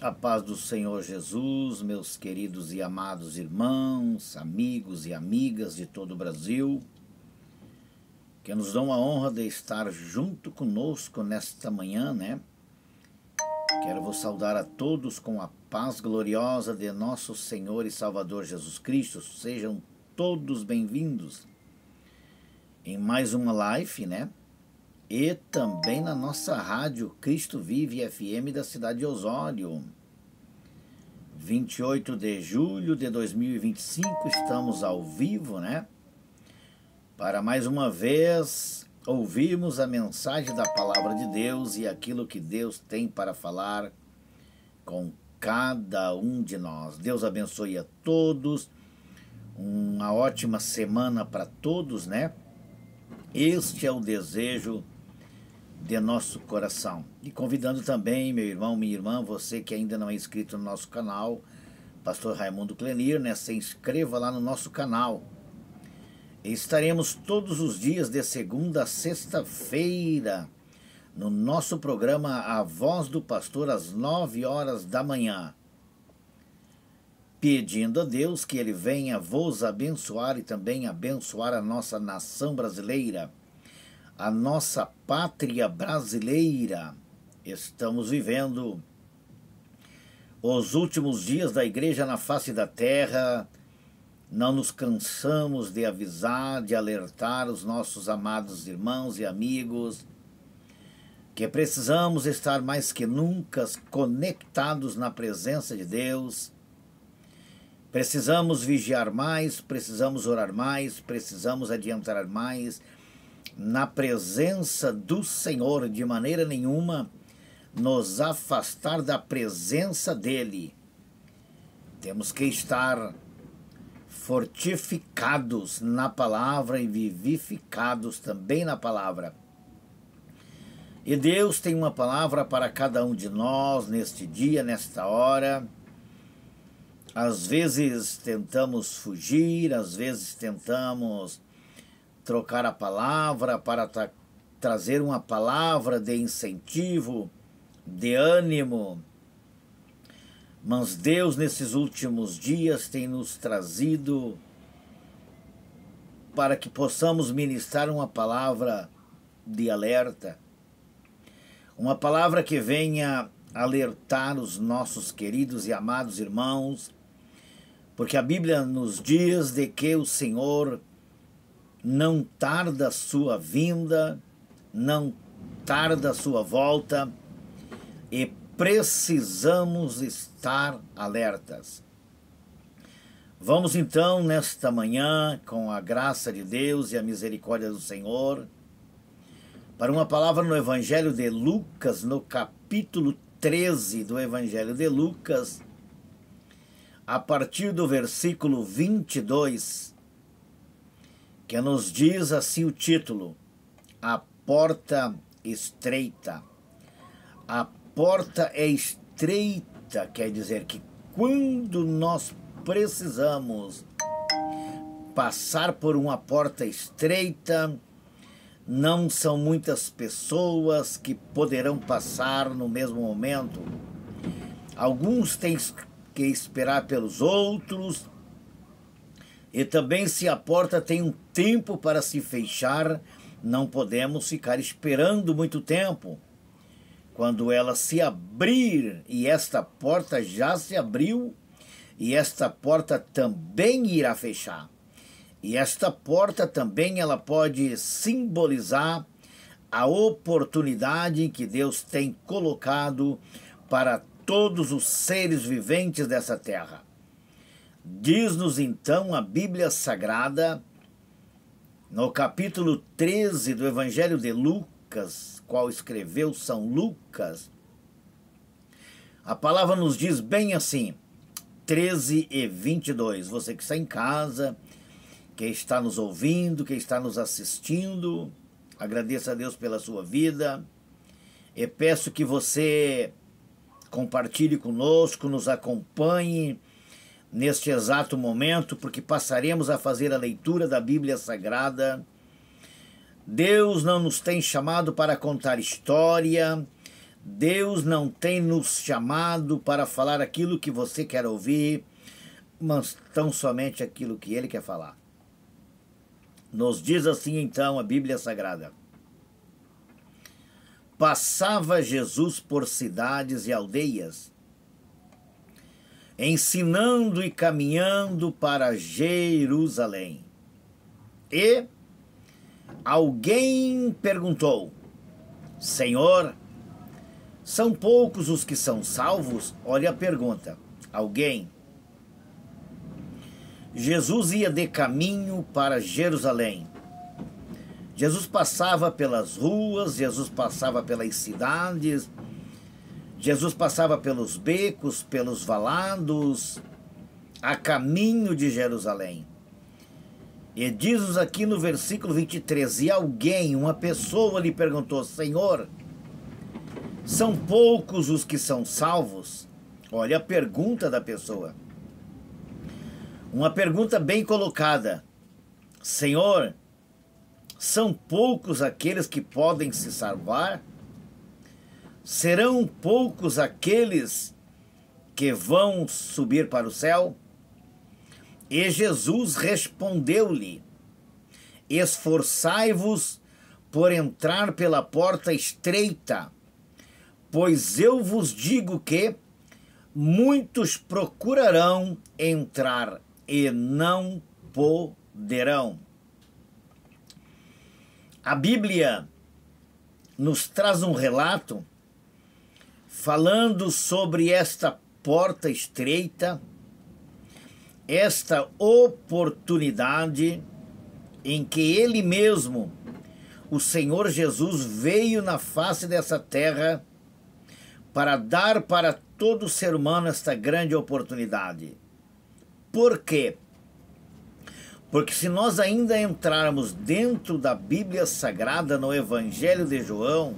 A paz do Senhor Jesus, meus queridos e amados irmãos, amigos e amigas de todo o Brasil, que nos dão a honra de estar junto conosco nesta manhã, né? Quero vos saudar a todos com a paz gloriosa de nosso Senhor e Salvador Jesus Cristo. Sejam todos bem-vindos em mais uma live, né? E também na nossa rádio Cristo Vive FM da cidade de Osório. 28 de julho de 2025, estamos ao vivo, né? Para mais uma vez ouvirmos a mensagem da palavra de Deus e aquilo que Deus tem para falar com cada um de nós. Deus abençoe a todos, uma ótima semana para todos, né? Este é o desejo de nosso coração. E convidando também, meu irmão, minha irmã, você que ainda não é inscrito no nosso canal, Pastor Raimundo Clenir, né? Se inscreva lá no nosso canal. E estaremos todos os dias de segunda a sexta-feira no nosso programa A Voz do Pastor às 9 horas da manhã. Pedindo a Deus que Ele venha vos abençoar e também abençoar a nossa nação brasileira, a nossa pátria brasileira. Estamos vivendo os últimos dias da igreja na face da terra. Não nos cansamos de avisar, de alertar os nossos amados irmãos e amigos que precisamos estar mais que nunca conectados na presença de Deus. Precisamos vigiar mais, precisamos orar mais, precisamos adiantar mais na presença do Senhor, de maneira nenhuma nos afastar da presença dEle. Temos que estar fortificados na palavra e vivificados também na palavra. E Deus tem uma palavra para cada um de nós neste dia, nesta hora. Às vezes tentamos fugir, às vezes tentamos trocar a palavra para trazer uma palavra de incentivo, de ânimo. Mas Deus, nesses últimos dias, tem nos trazido para que possamos ministrar uma palavra de alerta, uma palavra que venha alertar os nossos queridos e amados irmãos, porque a Bíblia nos diz de que o Senhor não tarda a sua vinda, não tarda a sua volta, e precisamos estar alertas. Vamos então, nesta manhã, com a graça de Deus e a misericórdia do Senhor, para uma palavra no Evangelho de Lucas, no capítulo 13 do Evangelho de Lucas, a partir do versículo 22, que nos diz assim o título: A porta estreita. A porta é estreita, quer dizer que quando nós precisamos passar por uma porta estreita, não são muitas pessoas que poderão passar no mesmo momento. Alguns têm que esperar pelos outros. E também, se a porta tem um tempo para se fechar, não podemos ficar esperando muito tempo. Quando ela se abrir, e esta porta já se abriu, e esta porta também irá fechar. E esta porta também ela pode simbolizar a oportunidade que Deus tem colocado para todos os seres viventes dessa terra. Diz-nos então a Bíblia Sagrada, no capítulo 13 do Evangelho de Lucas, qual escreveu São Lucas, a palavra nos diz bem assim, 13 e 22. Você que está em casa, que está nos ouvindo, que está nos assistindo, agradeço a Deus pela sua vida e peço que você compartilhe conosco, nos acompanhe neste exato momento, porque passaremos a fazer a leitura da Bíblia Sagrada. Deus não nos tem chamado para contar história, Deus não tem nos chamado para falar aquilo que você quer ouvir, mas tão somente aquilo que Ele quer falar. Nos diz assim então a Bíblia Sagrada: passava Jesus por cidades e aldeias, ensinando e caminhando para Jerusalém. E alguém perguntou: Senhor, são poucos os que são salvos? Olha a pergunta. Alguém. Jesus ia de caminho para Jerusalém. Jesus passava pelas ruas, Jesus passava pelas cidades, Jesus passava pelos becos, pelos valados, a caminho de Jerusalém. E diz-nos aqui no versículo 23, e alguém, uma pessoa, lhe perguntou: Senhor, são poucos os que são salvos? Olha a pergunta da pessoa. Uma pergunta bem colocada. Senhor, são poucos aqueles que podem se salvar? Serão poucos aqueles que vão subir para o céu? E Jesus respondeu-lhe: esforçai-vos por entrar pela porta estreita, pois eu vos digo que muitos procurarão entrar e não poderão. A Bíblia nos traz um relato falando sobre esta porta estreita, esta oportunidade em que Ele mesmo, o Senhor Jesus, veio na face dessa terra para dar para todo ser humano esta grande oportunidade. Por quê? Porque se nós ainda entrarmos dentro da Bíblia Sagrada, no Evangelho de João,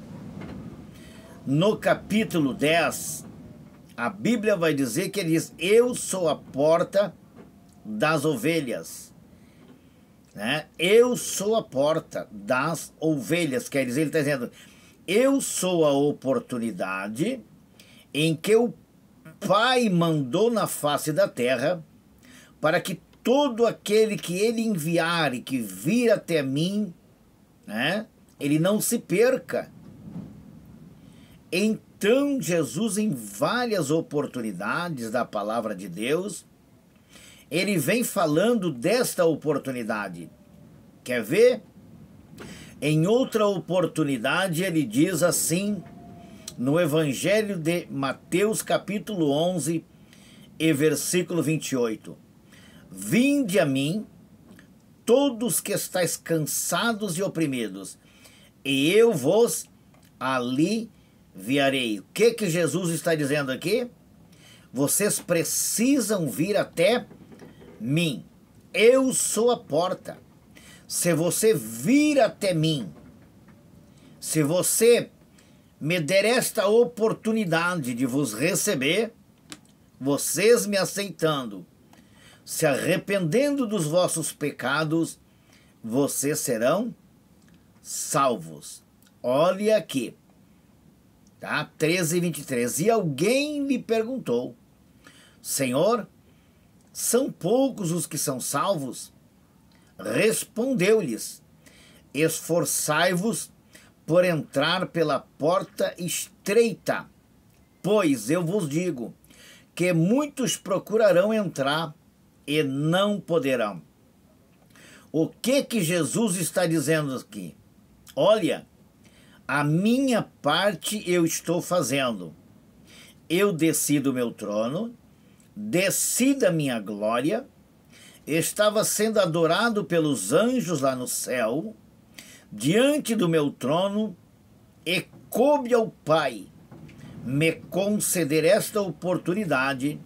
no capítulo 10, a Bíblia vai dizer que ele diz: eu sou a porta das ovelhas. Né? Eu sou a porta das ovelhas. Quer dizer, ele está dizendo: eu sou a oportunidade em que o Pai mandou na face da terra para que todo aquele que Ele enviar e que vir até mim, né, ele não se perca. Então Jesus, em várias oportunidades da palavra de Deus, ele vem falando desta oportunidade. Quer ver? Em outra oportunidade ele diz assim, no Evangelho de Mateus capítulo 11 e versículo 28. Vinde a mim, todos que estáis cansados e oprimidos, e eu vos aliviarei. O que Jesus está dizendo aqui? Vocês precisam vir até mim. Eu sou a porta. Se você vir até mim, se você me der esta oportunidade de vos receber, vocês me aceitando, se arrependendo dos vossos pecados, vocês serão salvos. Olhe aqui, tá? 13:23. E alguém lhe perguntou: Senhor, são poucos os que são salvos? Respondeu-lhes: esforçai-vos por entrar pela porta estreita, pois eu vos digo que muitos procurarão entrar e não poderão. O que Jesus está dizendo aqui? Olha, a minha parte eu estou fazendo. Eu desci do meu trono, desci da minha glória, estava sendo adorado pelos anjos lá no céu, diante do meu trono, e coube ao Pai me conceder esta oportunidade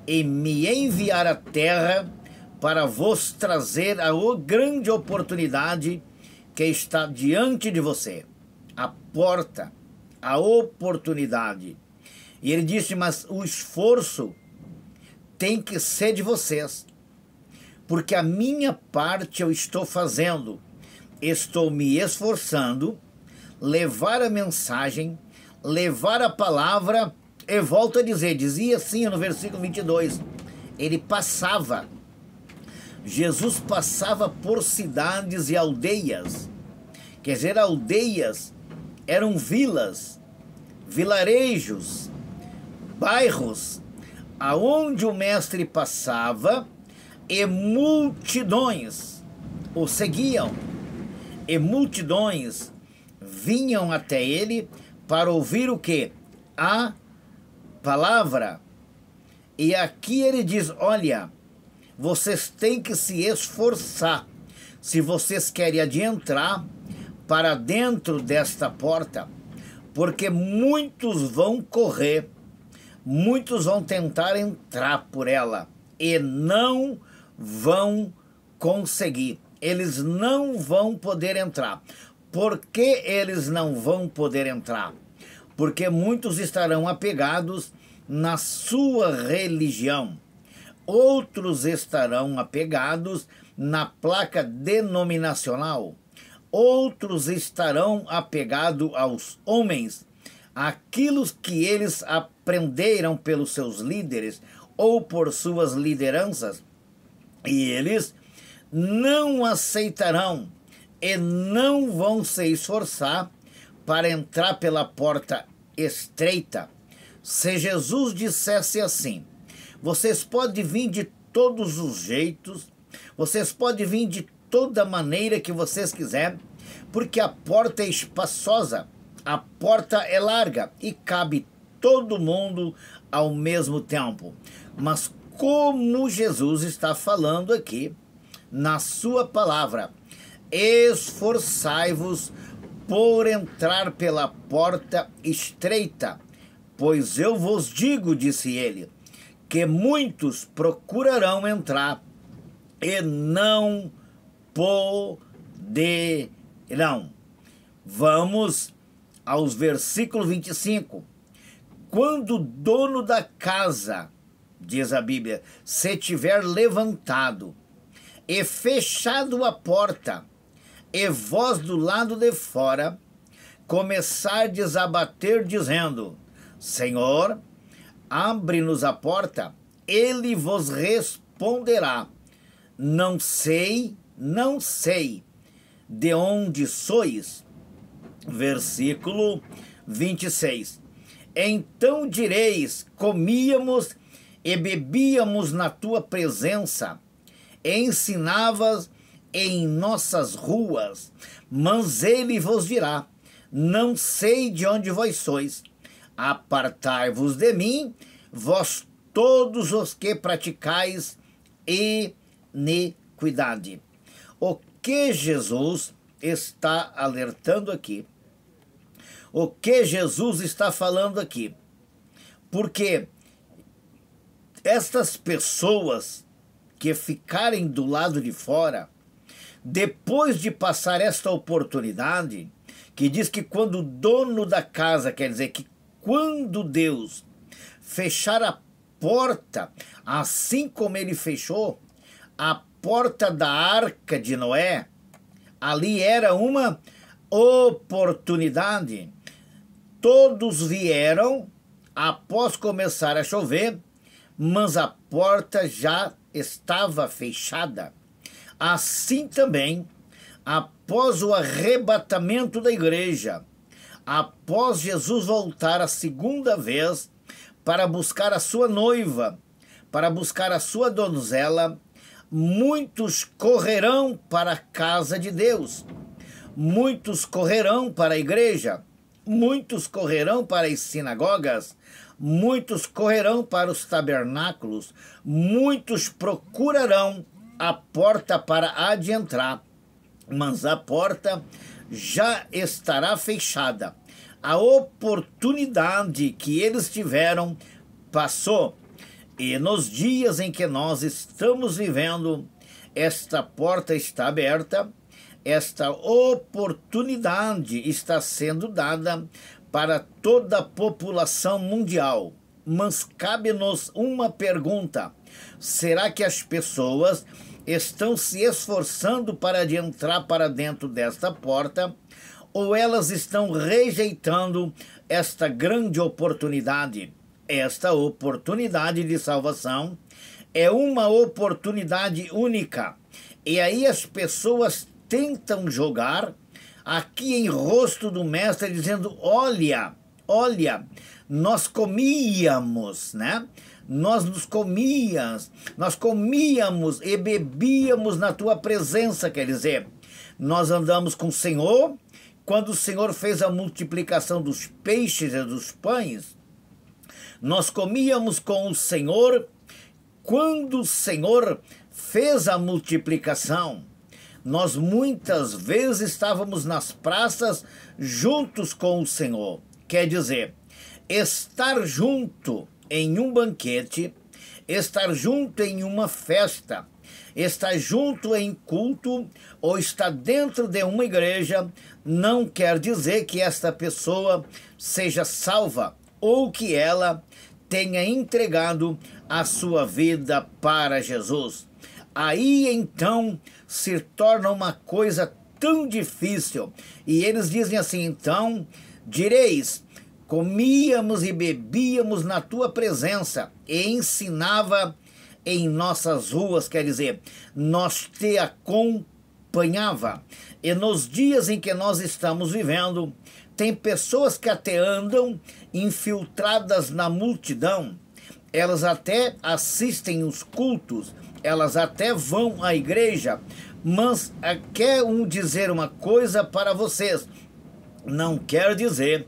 e me enviar à terra para vos trazer a grande oportunidade que está diante de você. A porta, a oportunidade. E ele disse: mas o esforço tem que ser de vocês, porque a minha parte eu estou fazendo. Estou me esforçando, levar a mensagem, levar a palavra, e volto a dizer, dizia assim no versículo 22, ele passava, Jesus passava por cidades e aldeias, quer dizer, aldeias eram vilas, vilarejos, bairros, aonde o mestre passava, e multidões o seguiam, e multidões vinham até ele para ouvir o quê? A palavra. E aqui ele diz, olha, vocês têm que se esforçar, se vocês querem adentrar para dentro desta porta, porque muitos vão correr, muitos vão tentar entrar por ela e não vão conseguir. Eles não vão poder entrar. Por que eles não vão poder entrar? Porque muitos estarão apegados na sua religião. Outros estarão apegados na placa denominacional. Outros estarão apegados aos homens, aquilo que eles aprenderam pelos seus líderes ou por suas lideranças, e eles não aceitarão e não vão se esforçar para entrar pela porta estreita. Se Jesus dissesse assim, vocês podem vir de todos os jeitos, vocês podem vir de toda maneira que vocês quiserem, porque a porta é espaçosa, a porta é larga e cabe todo mundo ao mesmo tempo. Mas como Jesus está falando aqui na sua palavra, esforçai-vos por entrar pela porta estreita, pois eu vos digo, disse ele, que muitos procurarão entrar e não poderão. Vamos aos versículos 25. Quando o dono da casa, diz a Bíblia, se tiver levantado e fechado a porta, e vós do lado de fora começardes a bater, dizendo, Senhor, abre-nos a porta, ele vos responderá, não sei de onde sois. Versículo 26. Então direis, comíamos e bebíamos na tua presença, e ensinavas em nossas ruas, mas ele vos dirá, não sei de onde vós sois, apartai-vos de mim, vós todos os que praticais iniquidade. O que Jesus está alertando aqui? O que Jesus está falando aqui? Porque estas pessoas que ficarem do lado de fora, depois de passar esta oportunidade, que diz que quando o dono da casa, quer dizer que quando Deus fechar a porta, assim como ele fechou a porta da arca de Noé, ali era uma oportunidade. Todos vieram após começar a chover, mas a porta já estava fechada. Assim também, após o arrebatamento da igreja, após Jesus voltar a segunda vez para buscar a sua noiva, para buscar a sua donzela, muitos correrão para a casa de Deus, muitos correrão para a igreja, muitos correrão para as sinagogas, muitos correrão para os tabernáculos, muitos procurarão a porta para adentrar, mas a porta já estará fechada. A oportunidade que eles tiveram passou. E nos dias em que nós estamos vivendo, esta porta está aberta, esta oportunidade está sendo dada para toda a população mundial. Mas cabe-nos uma pergunta: será que as pessoas estão se esforçando para entrar para dentro desta porta, ou elas estão rejeitando esta grande oportunidade. Esta oportunidade de salvação é uma oportunidade única. E aí as pessoas tentam jogar aqui em rosto do mestre, dizendo: olha, nós comíamos, né? Nós comíamos e bebíamos na tua presença, quer dizer, nós andamos com o Senhor. Quando o Senhor fez a multiplicação dos peixes e dos pães, nós comíamos com o Senhor. Quando o Senhor fez a multiplicação, nós muitas vezes estávamos nas praças juntos com o Senhor. Quer dizer, estar junto em um banquete, estar junto em uma festa, estar junto em culto ou estar dentro de uma igreja não quer dizer que esta pessoa seja salva ou que ela tenha entregado a sua vida para Jesus. Aí então se torna uma coisa tão difícil. E eles dizem assim: então direis, comíamos e bebíamos na tua presença e ensinava em nossas ruas, quer dizer, nós te acompanhava. E nos dias em que nós estamos vivendo, tem pessoas que até andam infiltradas na multidão, elas até assistem os cultos, elas até vão à igreja, mas quer dizer uma coisa para vocês: não quer dizer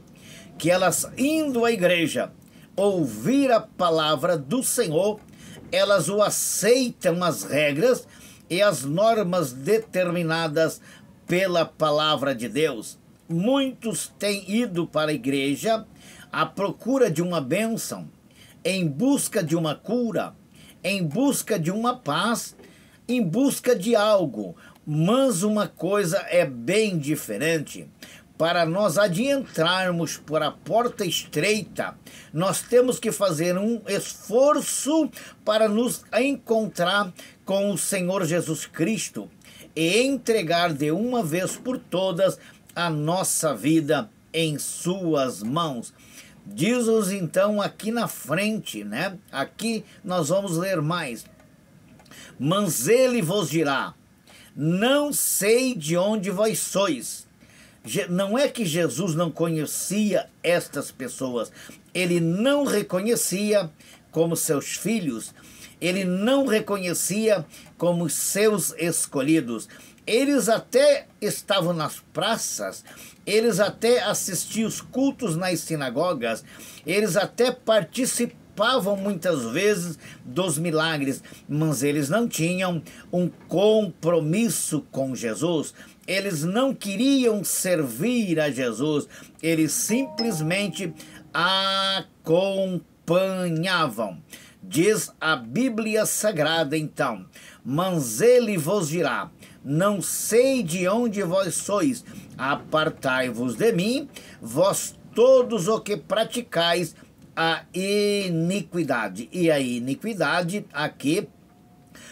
que elas indo à igreja ouvir a palavra do Senhor, elas o aceitam as regras e as normas determinadas pela palavra de Deus. Muitos têm ido para a igreja à procura de uma bênção, em busca de uma cura, em busca de uma paz, em busca de algo. Mas uma coisa é bem diferente. Para nós adentrarmos por a porta estreita, nós temos que fazer um esforço para nos encontrar com o Senhor Jesus Cristo e entregar de uma vez por todas a nossa vida em suas mãos. Diz-nos então aqui na frente, né? Aqui nós vamos ler mais. Mas ele vos dirá: não sei de onde vós sois. Não é que Jesus não conhecia estas pessoas, ele não reconhecia como seus filhos, ele não reconhecia como seus escolhidos. Eles até estavam nas praças, eles até assistiam os cultos nas sinagogas, eles até participavam muitas vezes dos milagres, mas eles não tinham um compromisso com Jesus. Eles não queriam servir a Jesus, eles simplesmente acompanhavam. Diz a Bíblia Sagrada então: mas ele vos dirá: não sei de onde vós sois, apartai-vos de mim, vós todos o que praticais a iniquidade. E a iniquidade aqui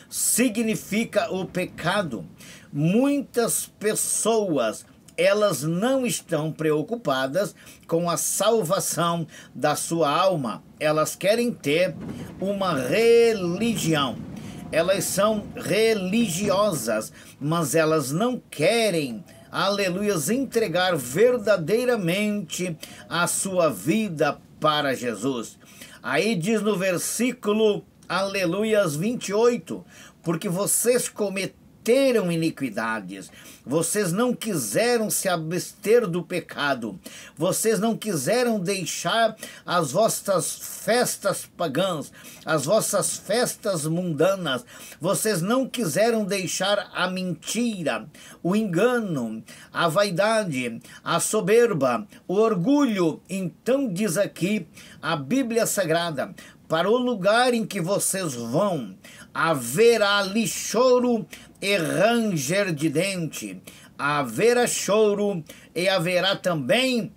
significa o pecado. Muitas pessoas, elas não estão preocupadas com a salvação da sua alma. Elas querem ter uma religião. Elas são religiosas, mas elas não querem, aleluias, entregar verdadeiramente a sua vida para Jesus. Aí diz no versículo, aleluias, 28, porque vocês cometeram iniquidades, vocês não quiseram se abster do pecado, vocês não quiseram deixar as vossas festas pagãs, as vossas festas mundanas, vocês não quiseram deixar a mentira, o engano, a vaidade, a soberba, o orgulho. Então diz aqui a Bíblia Sagrada: para o lugar em que vocês vão, haverá ali choro e ranger de dente. Haverá choro e haverá também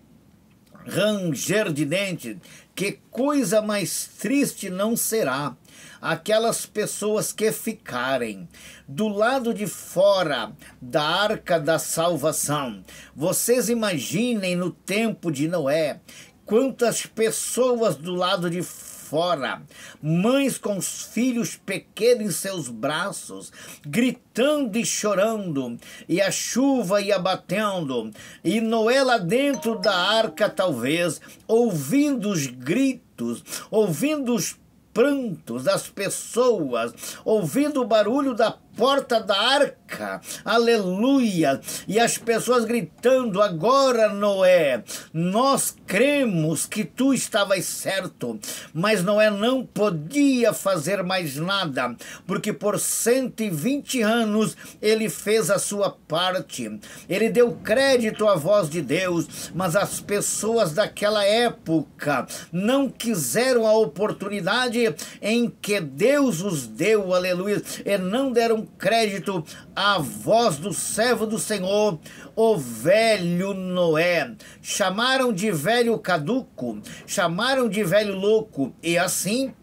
ranger de dente. Que coisa mais triste não será aquelas pessoas que ficarem do lado de fora da arca da salvação. Vocês imaginem no tempo de Noé, quantas pessoas do lado de fora, mães com os filhos pequenos em seus braços, gritando e chorando, e a chuva ia batendo, e Noé lá dentro da arca talvez, ouvindo os gritos, ouvindo os prantos das pessoas, ouvindo o barulho da porta da arca, aleluia, e as pessoas gritando: agora, Noé, nós cremos que tu estavas certo. Mas Noé não podia fazer mais nada, porque por 120 anos ele fez a sua parte, ele deu crédito à voz de Deus, mas as pessoas daquela época não quiseram a oportunidade em que Deus os deu, aleluia, e não deram crédito à voz do servo do Senhor, o velho Noé. Chamaram de velho caduco, chamaram de velho louco, e assim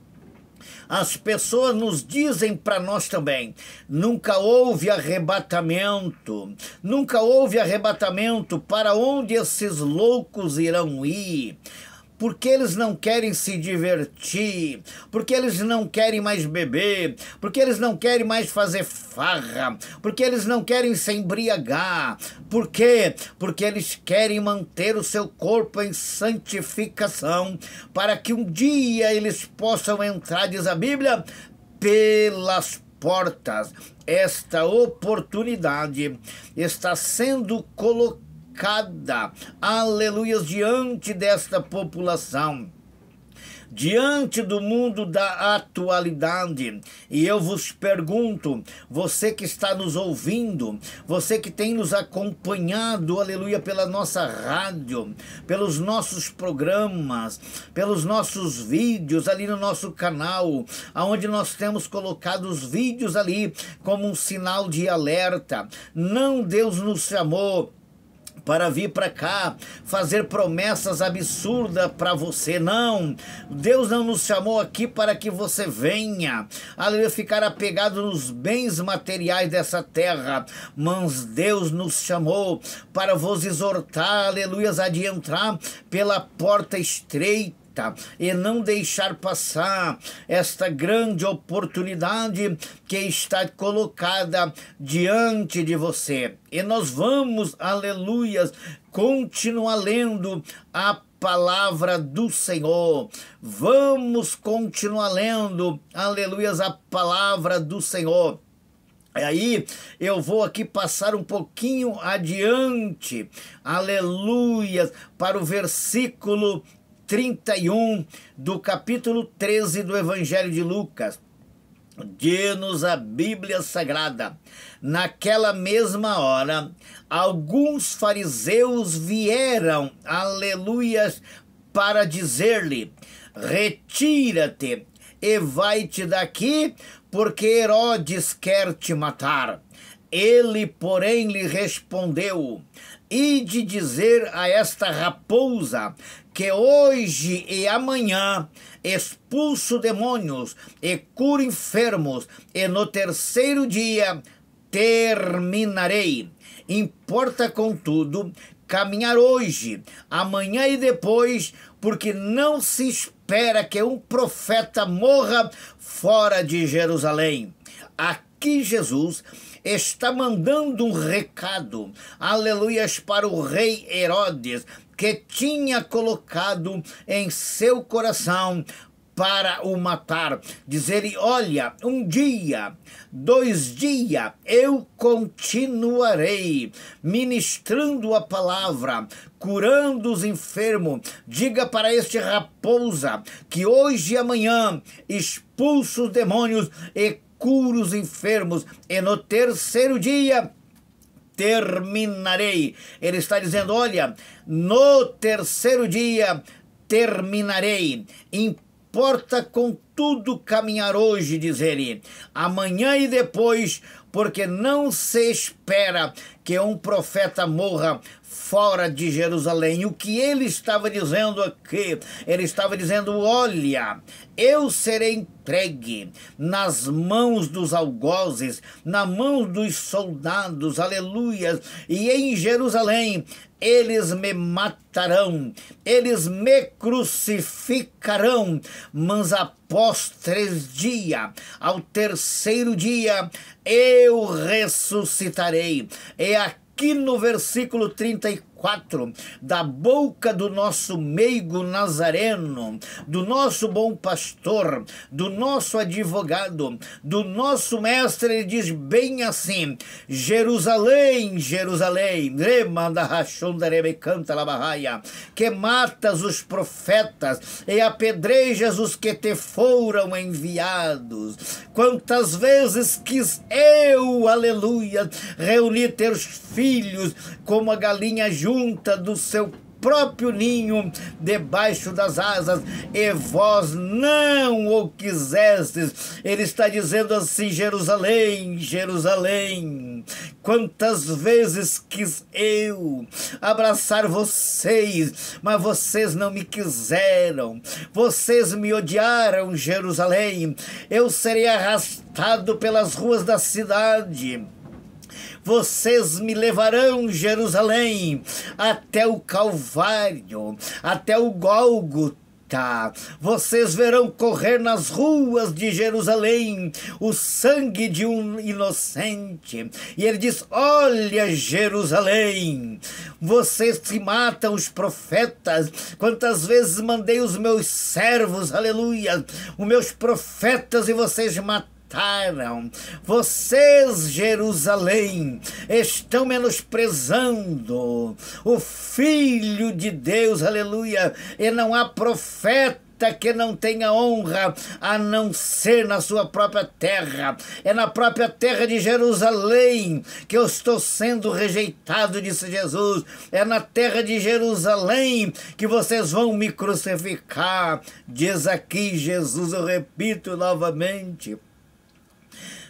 as pessoas nos dizem para nós também: nunca houve arrebatamento, nunca houve arrebatamento. Para onde esses loucos irão ir? Porque eles não querem se divertir, porque eles não querem mais beber, porque eles não querem mais fazer farra, porque eles não querem se embriagar. Por quê? Porque eles querem manter o seu corpo em santificação, para que um dia eles possam entrar, diz a Bíblia, pelas portas. Esta oportunidade está sendo colocada, aleluia, diante desta população, diante do mundo da atualidade. E eu vos pergunto, você que está nos ouvindo, você que tem nos acompanhado, aleluia, pela nossa rádio, pelos nossos programas, pelos nossos vídeos ali no nosso canal, aonde nós temos colocado os vídeos ali como um sinal de alerta. Não, Deus nos chamou para vir para cá fazer promessas absurdas para você, não. Deus não nos chamou aqui para que você venha, aleluia, ficar apegado nos bens materiais dessa terra, mas Deus nos chamou para vos exortar, aleluia, a de entrar pela porta estreita e não deixar passar esta grande oportunidade que está colocada diante de você. E nós vamos, aleluias, continuar lendo a palavra do Senhor. Vamos continuar lendo, aleluias, a palavra do Senhor. E aí eu vou aqui passar um pouquinho adiante, aleluia, para o versículo 31 do capítulo 13 do Evangelho de Lucas. Diz-nos a Bíblia Sagrada: naquela mesma hora, alguns fariseus vieram, aleluias, para dizer-lhe: retira-te e vai-te daqui, porque Herodes quer te matar. Ele, porém, lhe respondeu: ide dizer a esta raposa que hoje e amanhã expulso demônios e curo enfermos, e no terceiro dia terminarei. Importa, contudo, caminhar hoje, amanhã e depois, porque não se espera que um profeta morra fora de Jerusalém. Aqui Jesus está mandando um recado, aleluias, para o rei Herodes, que tinha colocado em seu coração para o matar. Dizer-lhe: olha, um dia, 2 dias, eu continuarei ministrando a palavra, curando os enfermos. Diga para este raposa que hoje e amanhã expulso os demônios e cura os enfermos, e no terceiro dia terminarei. Ele está dizendo: olha, no terceiro dia terminarei. Importa, contudo, caminhar hoje, diz ele, amanhã e depois, porque não se espera que um profeta morra fora de Jerusalém. O que ele estava dizendo aqui? Ele estava dizendo: olha, eu serei entregue nas mãos dos algozes, na mão dos soldados, aleluia, e em Jerusalém eles me matarão, eles me crucificarão, mas após 3 dias, ao terceiro dia, eu ressuscitarei. É aqui no versículo 34, da boca do nosso meigo nazareno, do nosso bom pastor, do nosso advogado, do nosso mestre, ele diz bem assim: Jerusalém, Jerusalém, que matas os profetas e apedrejas os que te foram enviados. Quantas vezes quis eu, aleluia, reunir teus filhos como a galinha junta do seu próprio ninho debaixo das asas, e vós não o quisestes. Ele está dizendo assim: Jerusalém, Jerusalém, quantas vezes quis eu abraçar vocês, mas vocês não me quiseram, vocês me odiaram, Jerusalém. Eu serei arrastado pelas ruas da cidade, vocês me levarão, Jerusalém, até o Calvário, até o Gólgota. Vocês verão correr nas ruas de Jerusalém o sangue de um inocente. E ele diz: olha, Jerusalém, vocês que matam os profetas. Quantas vezes mandei os meus servos, aleluia, os meus profetas, e vocês mataram. Vocês, Jerusalém, estão menosprezando o Filho de Deus, aleluia, e não há profeta que não tenha honra a não ser na sua própria terra. É na própria terra de Jerusalém que eu estou sendo rejeitado, disse Jesus. É na terra de Jerusalém que vocês vão me crucificar, diz aqui Jesus. Eu repito novamente: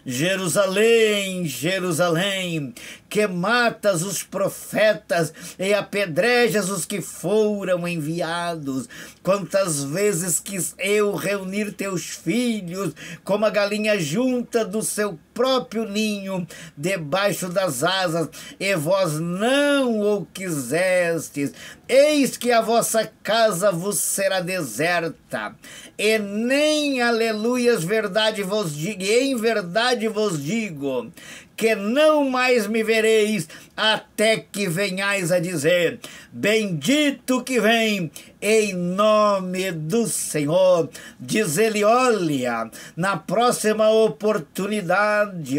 Jerusalém, Jerusalém, que matas os profetas e apedrejas os que foram enviados. Quantas vezes quis eu reunir teus filhos como a galinha junta do seu próprio ninho debaixo das asas, e vós não o quisestes. Eis que a vossa casa vos será deserta, e nem, aleluias, verdade vos digo, e em verdade vos digo, que não mais me vereis, até que venhais a dizer: bendito que vem em nome do Senhor. Diz ele: olha, na próxima oportunidade,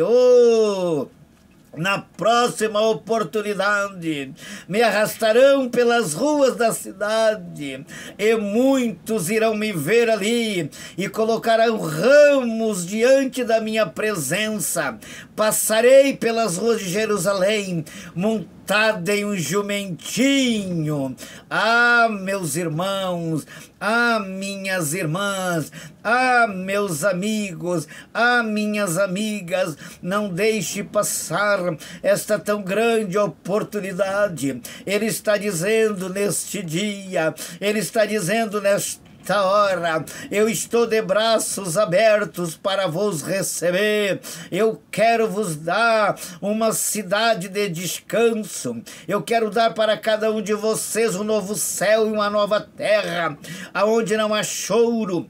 na próxima oportunidade, me arrastarão pelas ruas da cidade, e muitos irão me ver ali, e colocarão ramos diante da minha presença. Passarei pelas ruas de Jerusalém, montado em um jumentinho. Ah, meus irmãos, ah, minhas irmãs, ah, meus amigos, ah, minhas amigas, não deixe passar esta tão grande oportunidade. Ele está dizendo neste dia, ele está dizendo nesta hora: eu estou de braços abertos para vos receber. Eu quero vos dar uma cidade de descanso. Eu quero dar para cada um de vocês um novo céu e uma nova terra, aonde não há choro,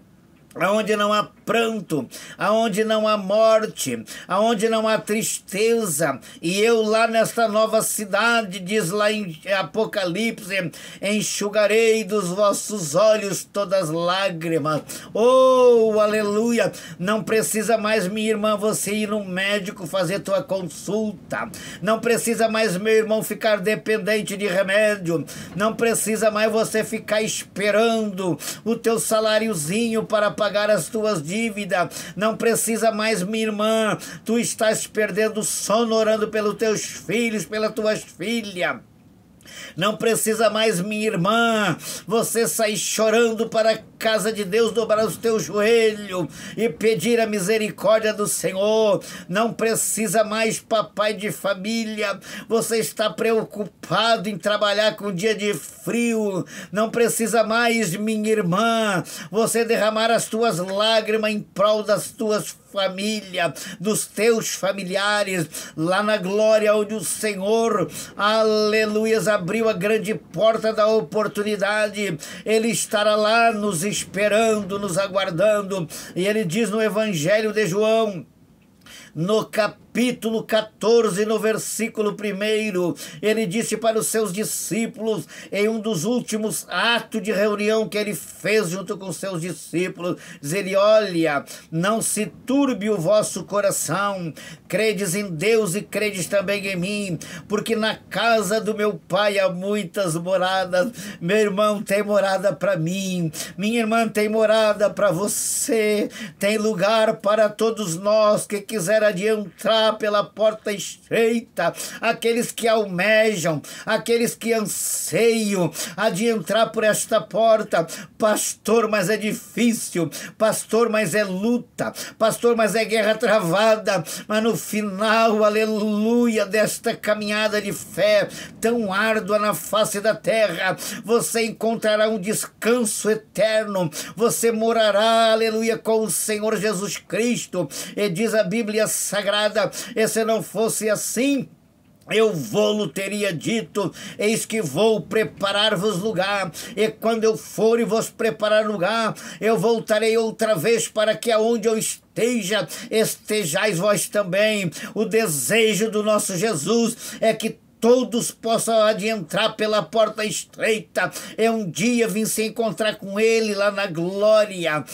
aonde não há pranto, aonde não há morte, aonde não há tristeza. E eu lá nesta nova cidade, diz lá em Apocalipse, enxugarei dos vossos olhos todas lágrimas. Oh, aleluia! Não precisa mais, minha irmã, você ir no médico fazer tua consulta. Não precisa mais, meu irmão, ficar dependente de remédio. Não precisa mais você ficar esperando o teu saláriozinho para pagar as tuas dívidas. Não precisa mais, minha irmã, tu estás perdendo sono orando pelos teus filhos, pelas tuas filhas. Não precisa mais, minha irmã, você sair chorando para casa de Deus, dobrar os teus joelhos e pedir a misericórdia do Senhor. Não precisa mais, papai de família, você está preocupado em trabalhar com dia de frio. Não precisa mais, minha irmã, você derramar as tuas lágrimas em prol das tuas família, dos teus familiares, lá na glória onde o Senhor, aleluias, abriu a grande porta da oportunidade. Ele estará lá nos esperando, nos aguardando. E ele diz no Evangelho de João, no capítulo 14, no versículo 1, ele disse para os seus discípulos, em um dos últimos atos de reunião que ele fez junto com os seus discípulos, diz ele: olha, não se turbe o vosso coração, credes em Deus e credes também em mim, porque na casa do meu pai há muitas moradas. Meu irmão, tem morada para mim, minha irmã, tem morada para você, tem lugar para todos nós que quiser adentrar pela porta estreita, aqueles que almejam, aqueles que anseiam adentrar por esta porta. Pastor, mas é difícil, pastor, mas é luta, pastor, mas é guerra travada, mas no final, aleluia, desta caminhada de fé tão árdua na face da terra, você encontrará um descanso eterno, você morará, aleluia, com o Senhor Jesus Cristo. E diz a Bíblia Sagrada, e se não fosse assim, eu vou-lo teria dito, eis que vou preparar-vos lugar, e quando eu for e vos preparar lugar, eu voltarei outra vez para que aonde eu esteja, estejais vós também. O desejo do nosso Jesus é que todos possam adentrar pela porta estreita, é um dia vir se encontrar com ele lá na glória.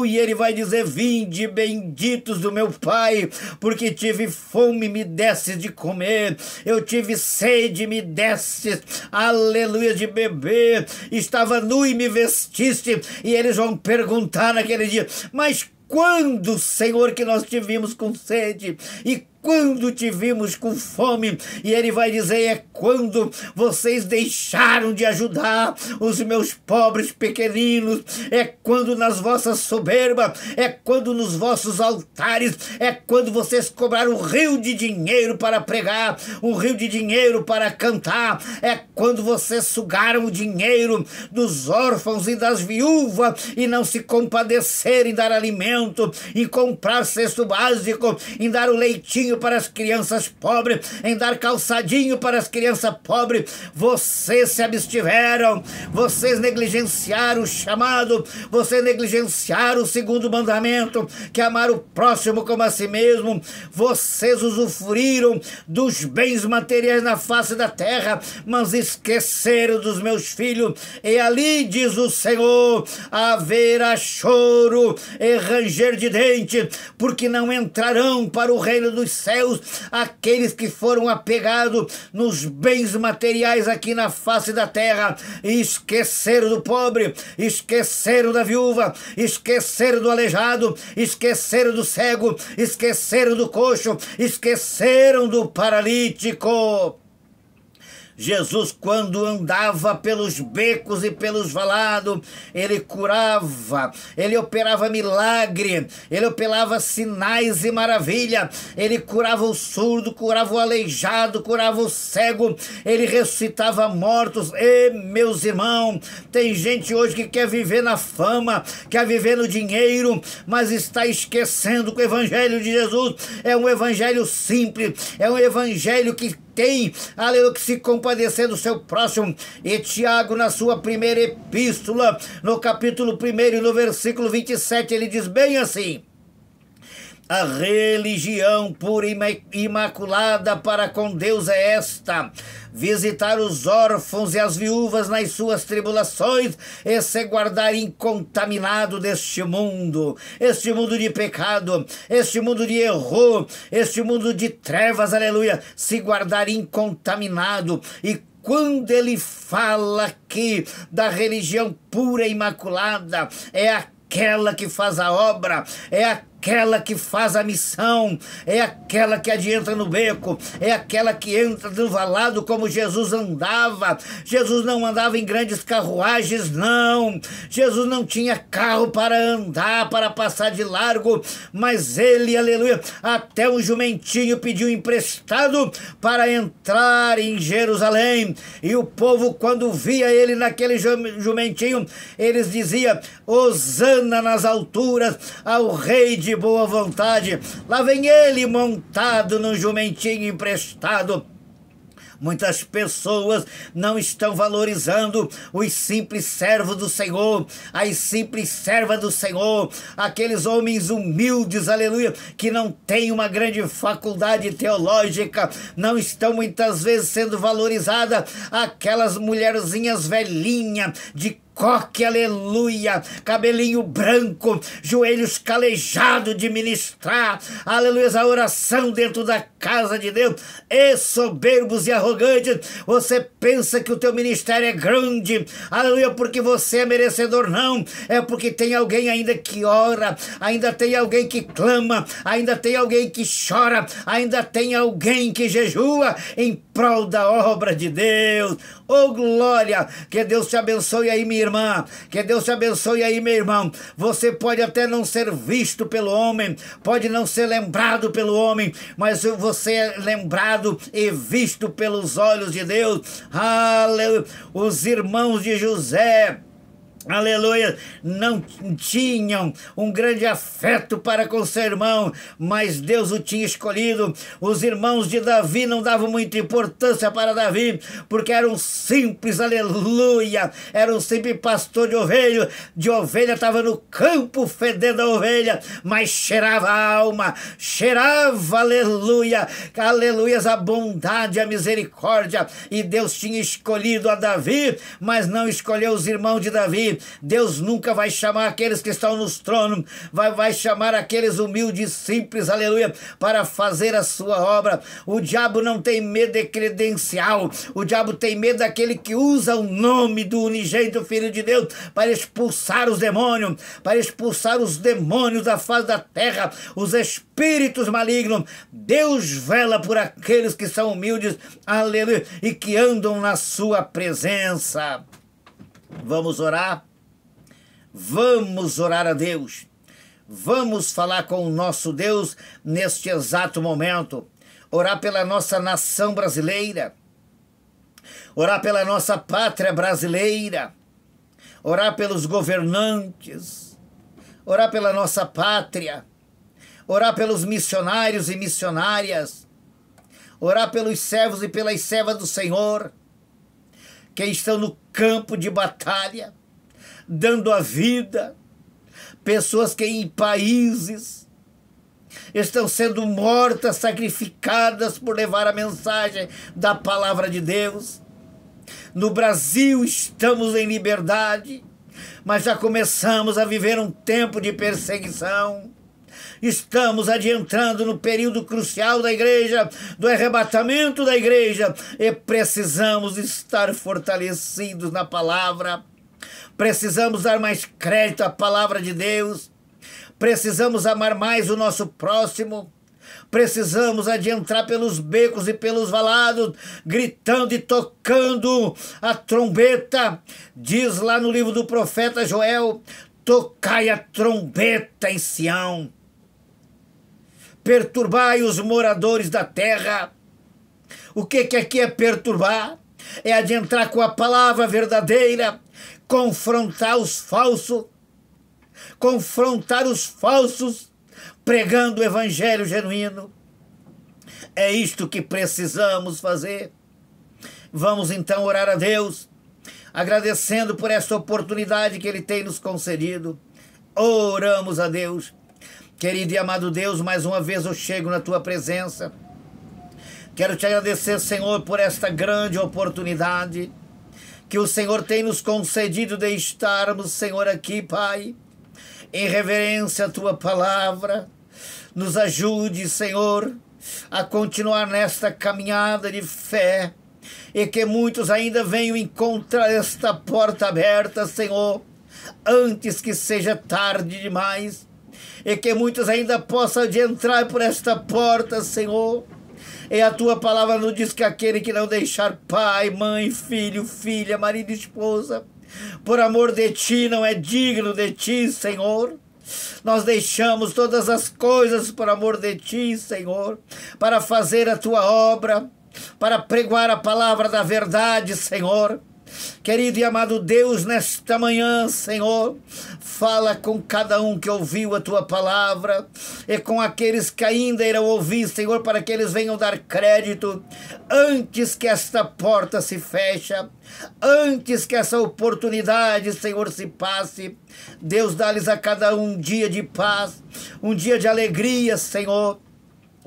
E ele vai dizer: vinde benditos do meu Pai, porque tive fome, me destes de comer, eu tive sede, me destes, aleluia, de beber, estava nu e me vestiste. E eles vão perguntar naquele dia: mas quando, Senhor, que nós te vimos com sede? E quando te vimos com fome? E ele vai dizer: é quando vocês deixaram de ajudar os meus pobres pequeninos, é quando nas vossas soberbas, é quando nos vossos altares, é quando vocês cobraram um rio de dinheiro para pregar, um rio de dinheiro para cantar, é quando vocês sugaram o dinheiro dos órfãos e das viúvas e não se compadeceram em dar alimento, em comprar cesto básico, em dar o leitinho para as crianças pobres, em dar calçadinho para as crianças pobres. Vocês se abstiveram, vocês negligenciaram o chamado, vocês negligenciaram o segundo mandamento, que é amar o próximo como a si mesmo. Vocês usufruíram dos bens materiais na face da terra, mas esqueceram dos meus filhos. E ali, diz o Senhor, haverá choro e ranger de dente, porque não entrarão para o reino dos céus aqueles que foram apegados nos bens materiais aqui na face da terra, e esqueceram do pobre, esqueceram da viúva, esqueceram do aleijado, esqueceram do cego, esqueceram do coxo, esqueceram do paralítico. Jesus, quando andava pelos becos e pelos valados, ele curava, ele operava milagre, ele operava sinais e maravilha, ele curava o surdo, curava o aleijado, curava o cego, ele ressuscitava mortos. E, meus irmãos, tem gente hoje que quer viver na fama, quer viver no dinheiro, mas está esquecendo que o evangelho de Jesus é um evangelho simples, é um evangelho que tem, aleluia, que se compadecer do seu próximo. E Tiago, na sua primeira epístola, no capítulo 1, no versículo 27, ele diz bem assim: a religião pura e imaculada para com Deus é esta: visitar os órfãos e as viúvas nas suas tribulações e se guardar incontaminado deste mundo de pecado, este mundo de erro, este mundo de trevas, aleluia, se guardar incontaminado. E quando ele fala aqui da religião pura e imaculada, é aquela que faz a obra, é aquela aquela que faz a missão, é aquela que adianta no beco, é aquela que entra no valado como Jesus andava. Jesus não andava em grandes carruagens, não. Jesus não tinha carro para andar, para passar de largo, mas ele, aleluia, até um jumentinho pediu emprestado para entrar em Jerusalém. E o povo, quando via ele naquele jumentinho, eles diziam: Hosana nas alturas ao rei de boa vontade. Lá vem ele montado num jumentinho emprestado. Muitas pessoas não estão valorizando os simples servos do Senhor, as simples servas do Senhor, aqueles homens humildes, aleluia, que não têm uma grande faculdade teológica, não estão muitas vezes sendo valorizadas, aquelas mulherzinhas velhinhas de coque, aleluia, cabelinho branco, joelhos calejados de ministrar, aleluia, a oração dentro da casa de Deus, e soberbos e arrogantes. Você pensa que o teu ministério é grande, aleluia, porque você é merecedor? Não, é porque tem alguém ainda que ora, ainda tem alguém que clama, ainda tem alguém que chora, ainda tem alguém que jejua em prol da obra de Deus. Oh, glória! Que Deus te abençoe aí, minha irmã. Que Deus te abençoe aí, meu irmão. Você pode até não ser visto pelo homem, pode não ser lembrado pelo homem, mas você é lembrado e visto pelos olhos de Deus. Aleluia! Os irmãos de José, aleluia, não tinham um grande afeto para com seu irmão, mas Deus o tinha escolhido. Os irmãos de Davi não davam muita importância para Davi, porque eram simples, aleluia, era um simples pastor de ovelha, estava no campo fedendo a ovelha, mas cheirava a alma, cheirava, aleluia, aleluia, a bondade, a misericórdia, e Deus tinha escolhido a Davi, mas não escolheu os irmãos de Davi. Deus nunca vai chamar aqueles que estão nos tronos, vai chamar aqueles humildes, simples, aleluia, para fazer a sua obra. O diabo não tem medo de credencial, o diabo tem medo daquele que usa o nome do unigênito Filho de Deus para expulsar os demônios, da face da terra, os espíritos malignos. Deus vela por aqueles que são humildes, aleluia, e que andam na sua presença. Vamos orar? Vamos orar a Deus. Vamos falar com o nosso Deus neste exato momento. Orar pela nossa nação brasileira. Orar pela nossa pátria brasileira. Orar pelos governantes. Orar pela nossa pátria. Orar pelos missionários e missionárias. Orar pelos servos e pelas servas do Senhor, que estão no campo de batalha, dando a vida, pessoas que em países estão sendo mortas, sacrificadas por levar a mensagem da palavra de Deus. No Brasil estamos em liberdade, mas já começamos a viver um tempo de perseguição. Estamos adentrando no período crucial da igreja, do arrebatamento da igreja, e precisamos estar fortalecidos na palavra. Precisamos dar mais crédito à palavra de Deus. Precisamos amar mais o nosso próximo. Precisamos adentrar pelos becos e pelos valados, gritando e tocando a trombeta. Diz lá no livro do profeta Joel: tocai a trombeta em Sião. Perturbai os moradores da terra. O que aqui é perturbar? É adentrar com a palavra verdadeira, confrontar os falsos, pregando o evangelho genuíno. É isto que precisamos fazer. Vamos então orar a Deus, agradecendo por esta oportunidade que Ele tem nos concedido. Oramos a Deus. Querido e amado Deus, mais uma vez eu chego na Tua presença. Quero Te agradecer, Senhor, por esta grande oportunidade que o Senhor tem nos concedido de estarmos, Senhor, aqui, Pai, em reverência à Tua palavra. Nos ajude, Senhor, a continuar nesta caminhada de fé, e que muitos ainda venham encontrar esta porta aberta, Senhor, antes que seja tarde demais. e que muitos ainda possam de entrar por esta porta, Senhor. E a tua palavra nos diz que aquele que não deixar pai, mãe, filho, filha, marido e esposa, por amor de ti, não é digno de ti, Senhor. Nós deixamos todas as coisas por amor de ti, Senhor, para fazer a tua obra, para pregoar a palavra da verdade, Senhor. Querido e amado Deus, nesta manhã, Senhor, fala com cada um que ouviu a tua palavra e com aqueles que ainda irão ouvir, Senhor, para que eles venham dar crédito antes que esta porta se feche, antes que essa oportunidade, Senhor, se passe. Deus, dá-lhes a cada um dia de paz, um dia de alegria, Senhor.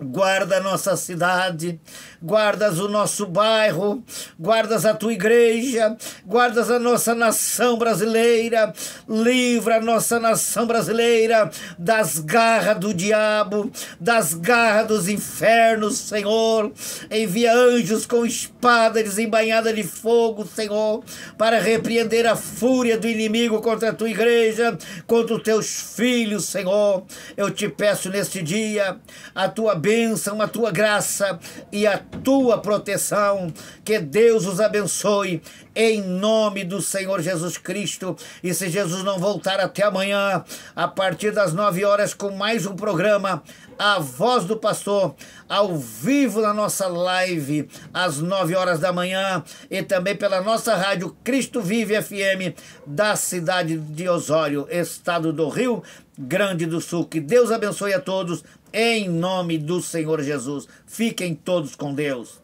Guarda a nossa cidade, guardas o nosso bairro, guardas a tua igreja, guardas a nossa nação brasileira, livra a nossa nação brasileira das garras do diabo, das garras dos infernos, Senhor. Envia anjos com espada desembainhada de fogo, Senhor, para repreender a fúria do inimigo contra a tua igreja, contra os teus filhos, Senhor. Eu te peço neste dia a tua bênção, a tua graça e a tua proteção. Que Deus os abençoe em nome do Senhor Jesus Cristo. E se Jesus não voltar até amanhã, a partir das 9 horas, com mais um programa, A Voz do Pastor, ao vivo na nossa live, às 9 horas da manhã, e também pela nossa rádio Cristo Vive FM, da cidade de Osório, estado do Rio Grande do Sul. Que Deus abençoe a todos, em nome do Senhor Jesus. Fiquem todos com Deus.